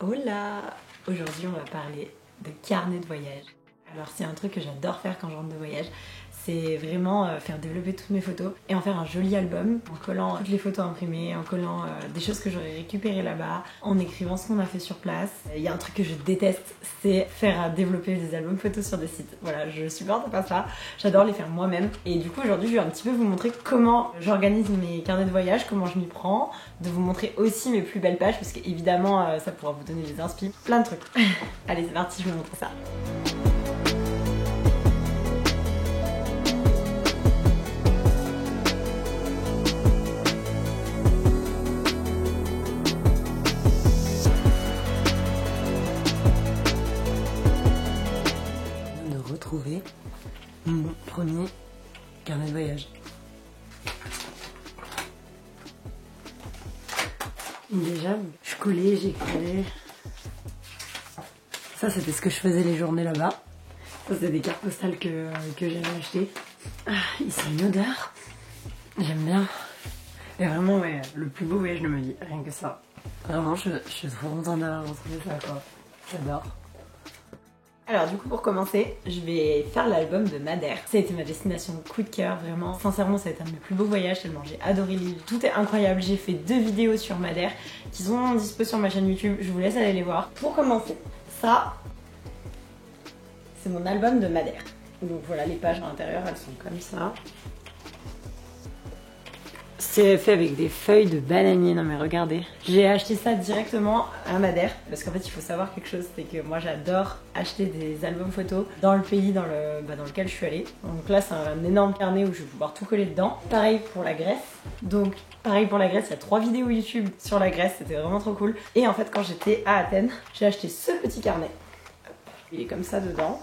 Hola! Aujourd'hui on va parler de carnet de voyage. Alors c'est un truc que j'adore faire quand je rentre de voyage, c'est vraiment faire développer toutes mes photos et en faire un joli album en collant toutes les photos imprimées, en collant des choses que j'aurais récupérées là-bas, en écrivant ce qu'on a fait sur place. Il y a un truc que je déteste, c'est faire développer des albums photos sur des sites. Voilà, je supporte pas ça, j'adore les faire moi-même. Et du coup aujourd'hui je vais un petit peu vous montrer comment j'organise mes carnets de voyage, comment je m'y prends, de vous montrer aussi mes plus belles pages parce qu'évidemment ça pourra vous donner des inspi, plein de trucs. Allez c'est parti, je vais vous montrer ça. Trouver mon premier carnet de voyage. Déjà, je collais, j'écrivais. Ça, c'était ce que je faisais les journées là-bas. Ça, c'est des cartes postales que j'avais achetées. Ah, ils ont une odeur. J'aime bien. Et vraiment, ouais, le plus beau voyage de ma vie, rien que ça. Vraiment, je suis trop contente d'avoir retrouvé ça, quoi. J'adore. Alors du coup pour commencer, je vais faire l'album de Madère. Ça a été ma destination coup de cœur, vraiment. Sincèrement ça a été un de mes plus beaux voyages tellement j'ai adoré l'île. Tout est incroyable, j'ai fait 2 vidéos sur Madère qui sont dispo sur ma chaîne YouTube, je vous laisse aller les voir. Pour commencer, ça c'est mon album de Madère. Donc voilà, les pages à l'intérieur elles sont comme ça. C'est fait avec des feuilles de bananier, non mais regardez. J'ai acheté ça directement à Madère parce qu'en fait il faut savoir quelque chose, c'est que moi j'adore acheter des albums photos dans le pays dans lequel je suis allée. Donc là c'est un énorme carnet où je vais pouvoir tout coller dedans. Pareil pour la Grèce. Donc pareil pour la Grèce, il y a 3 vidéos YouTube sur la Grèce, c'était vraiment trop cool. Et en fait quand j'étais à Athènes, j'ai acheté ce petit carnet. Il est comme ça dedans.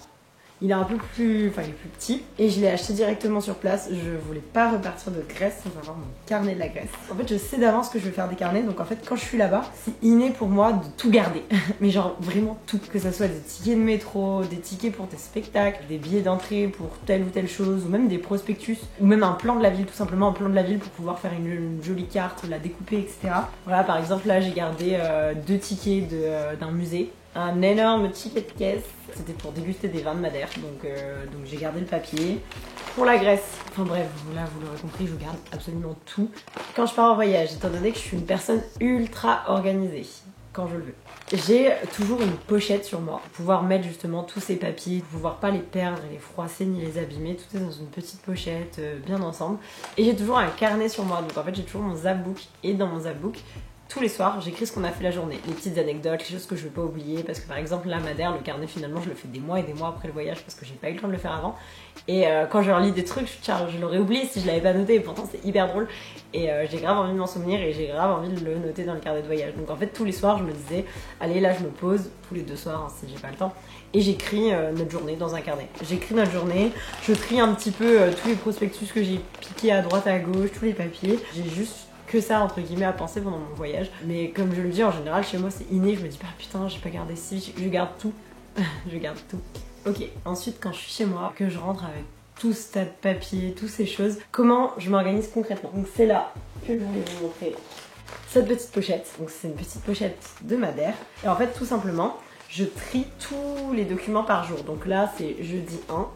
Il est un peu plus, enfin il est plus petit et je l'ai acheté directement sur place. Je voulais pas repartir de Grèce sans avoir mon carnet de la Grèce. En fait je sais d'avance que je vais faire des carnets, donc en fait quand je suis là-bas c'est inné pour moi de tout garder. Mais genre vraiment tout, que ça soit des tickets de métro, des tickets pour tes spectacles, des billets d'entrée pour telle ou telle chose, ou même des prospectus, ou même un plan de la ville, tout simplement un plan de la ville pour pouvoir faire une jolie carte, la découper, etc. Voilà par exemple là j'ai gardé 2 tickets d'un musée. Un énorme ticket de caisse, c'était pour déguster des vins de Madère, donc j'ai gardé le papier. Pour la Grèce, enfin bref, là vous l'aurez compris, je garde absolument tout. Quand je pars en voyage, étant donné que je suis une personne ultra organisée, quand je le veux, j'ai toujours une pochette sur moi, pour pouvoir mettre justement tous ces papiers, pour pouvoir pas les perdre, les froisser ni les abîmer, tout est dans une petite pochette, bien ensemble. Et j'ai toujours un carnet sur moi, donc en fait j'ai toujours mon zapbook, et dans mon zapbook, tous les soirs, j'écris ce qu'on a fait la journée, les petites anecdotes, les choses que je veux pas oublier, parce que par exemple là, Madère, le carnet finalement je le fais des mois et des mois après le voyage parce que j'ai pas eu le temps de le faire avant. Et quand je relis des trucs, je l'aurais oublié si je l'avais pas noté, et pourtant c'est hyper drôle. Et j'ai grave envie de m'en souvenir et j'ai grave envie de le noter dans le carnet de voyage. Donc en fait tous les soirs je me disais, allez là je me pose, tous les 2 soirs hein, si j'ai pas le temps, et j'écris notre journée dans un carnet. J'écris notre journée, je trie un petit peu tous les prospectus que j'ai piqués à droite à gauche, tous les papiers. J'ai juste que ça entre guillemets à penser pendant mon voyage, mais comme je le dis en général chez moi c'est inné, je me dis pas putain j'ai pas gardé ci, je garde tout. Je garde tout. Ok, ensuite quand je suis chez moi, que je rentre avec tout ce tas de papier, toutes ces choses, comment je m'organise concrètement. Donc c'est là que je voulais vous montrer cette petite pochette. Donc c'est une petite pochette de Madère et en fait tout simplement je trie tous les documents par jour. Donc là c'est jeudi 1,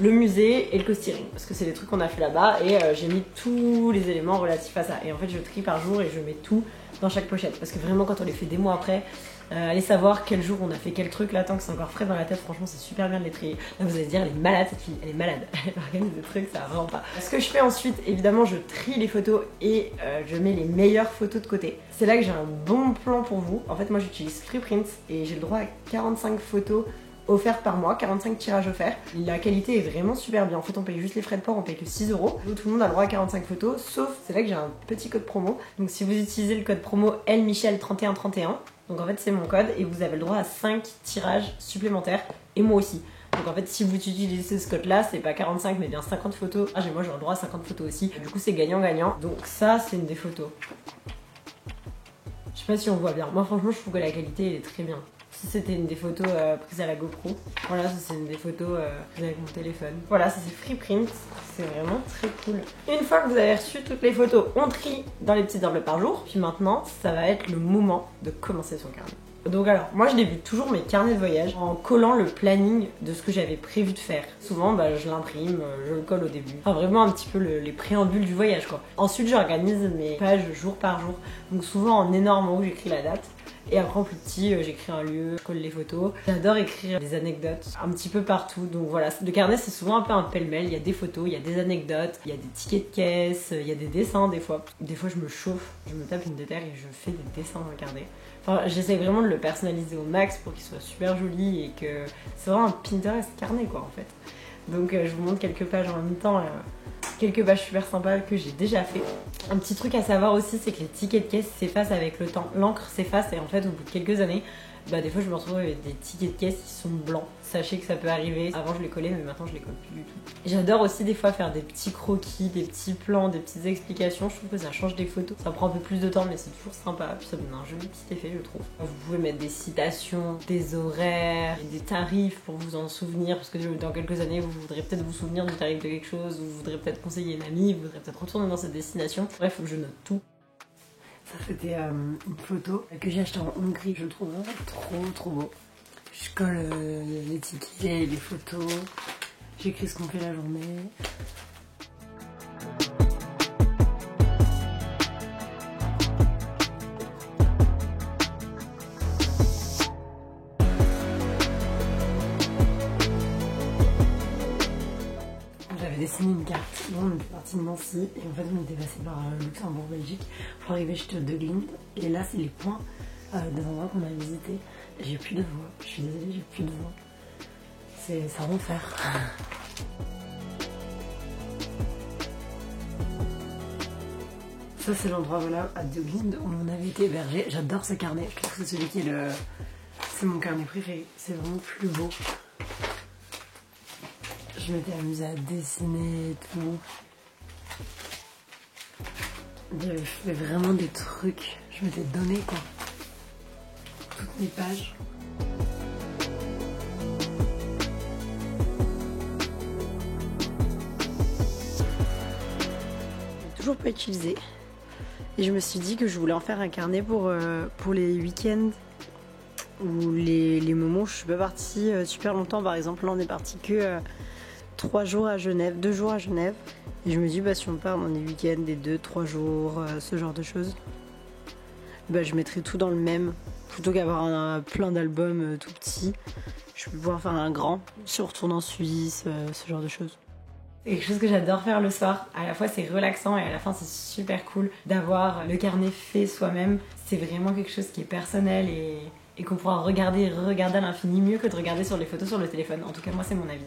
le musée et le co-steering, parce que c'est des trucs qu'on a fait là-bas et j'ai mis tous les éléments relatifs à ça. Et en fait je trie par jour et je mets tout dans chaque pochette, parce que vraiment quand on les fait des mois après, allez savoir quel jour on a fait quel truc, là tant que c'est encore frais dans la tête, franchement c'est super bien de les trier. Là vous allez dire elle est malade cette fille, elle est malade, elle organise des trucs, ça va vraiment pas. Ce que je fais ensuite, évidemment je trie les photos et je mets les meilleures photos de côté. C'est là que j'ai un bon plan pour vous. En fait moi j'utilise Freeprint et j'ai le droit à 45 photos offertes par mois, 45 tirages offerts. La qualité est vraiment super bien. En fait, on paye juste les frais de port, on paye que 6 €. Tout le monde a le droit à 45 photos, sauf, c'est là que j'ai un petit code promo. Donc si vous utilisez le code promo LMichel3131, donc en fait c'est mon code et vous avez le droit à 5 tirages supplémentaires et moi aussi. Donc en fait si vous utilisez ce code là, c'est pas 45 mais bien 50 photos. Ah moi j'ai le droit à 50 photos aussi. Du coup c'est gagnant-gagnant. Donc ça c'est une des photos. Je sais pas si on voit bien. Moi franchement je trouve que la qualité elle est très bien. Ça c'était une des photos prises à la GoPro. Voilà, ça c'est une des photos prises avec mon téléphone. Voilà, ça c'est Freeprint. C'est vraiment très cool. Une fois que vous avez reçu toutes les photos, on trie dans les petites enveloppes par jour. Puis maintenant, ça va être le moment de commencer son carnet. Donc alors, moi je débute toujours mes carnets de voyage en collant le planning de ce que j'avais prévu de faire. Souvent, je l'imprime, je le colle au début. Enfin vraiment un petit peu les préambules du voyage quoi. Ensuite, j'organise mes pages jour par jour. Donc souvent en énorme où j'écris la date. Et après en plus petit, j'écris un lieu, je colle les photos. J'adore écrire des anecdotes un petit peu partout. Donc voilà, le carnet c'est souvent un peu un pêle-mêle. Il y a des photos, il y a des anecdotes, il y a des tickets de caisse, il y a des dessins des fois. Des fois je me chauffe, je me tape une déterre et je fais des dessins dans le carnet. Enfin, j'essaie vraiment de le personnaliser au max pour qu'il soit super joli et que c'est vraiment un Pinterest carnet quoi en fait. Donc je vous montre quelques pages en même temps. Quelques pages super sympas que j'ai déjà fait. Un petit truc à savoir aussi, c'est que les tickets de caisse s'effacent avec le temps. L'encre s'efface et en fait au bout de quelques années, des fois je me retrouve avec des tickets de caisse qui sont blancs. Sachez que ça peut arriver. Avant je les collais mais maintenant je les colle plus du tout. J'adore aussi des fois faire des petits croquis, des petits plans, des petites explications. Je trouve que ça change des photos. Ça prend un peu plus de temps mais c'est toujours sympa. Puis ça donne un joli petit effet je trouve. Vous pouvez mettre des citations, des horaires, des tarifs pour vous en souvenir. Parce que dans quelques années vous voudrez peut-être vous souvenir du tarif de quelque chose. Vous voudrez peut-être conseiller une amie, vous voudrez peut-être retourner dans cette destination. Bref, je note tout. Ça c'était une photo que j'ai achetée en Hongrie. Je le trouve vraiment trop beau. Je colle les tickets, les photos, j'écris ce qu'on fait la journée. J'avais dessiné une carte, on était parti de Nancy et en fait on était passé par Luxembourg, Belgique pour arriver chez De Glind. Et là c'est les points des endroits qu'on a visités. J'ai plus de voix, je suis désolée, j'ai plus de voix. C'est un enfer. Ça c'est l'endroit voilà, à De Glind où on avait été hébergé. J'adore ce carnet, je trouve que c'est celui qui est le... C'est mon carnet préféré, c'est vraiment plus beau. Je m'étais amusée à dessiner et tout. J'avais fait vraiment des trucs, je m'étais donné quoi. Toutes mes pages. J'ai toujours pas utilisé. Et je me suis dit que je voulais en faire un carnet pour les week-ends ou les moments où je suis pas partie super longtemps. Par exemple, là on est parti que 3 jours à Genève, 2 jours à Genève. Et je me dis si on part dans des week-ends, des 2-3 jours, ce genre de choses, je mettrai tout dans le même. Plutôt qu'avoir plein d'albums tout petits, je peux pouvoir faire un grand, si on retourne en Suisse, ce genre de choses. C'est quelque chose que j'adore faire le soir. À la fois c'est relaxant et à la fin c'est super cool d'avoir le carnet fait soi-même. C'est vraiment quelque chose qui est personnel et qu'on pourra regarder et re-regarder à l'infini, mieux que de regarder sur les photos sur le téléphone. En tout cas moi c'est mon avis.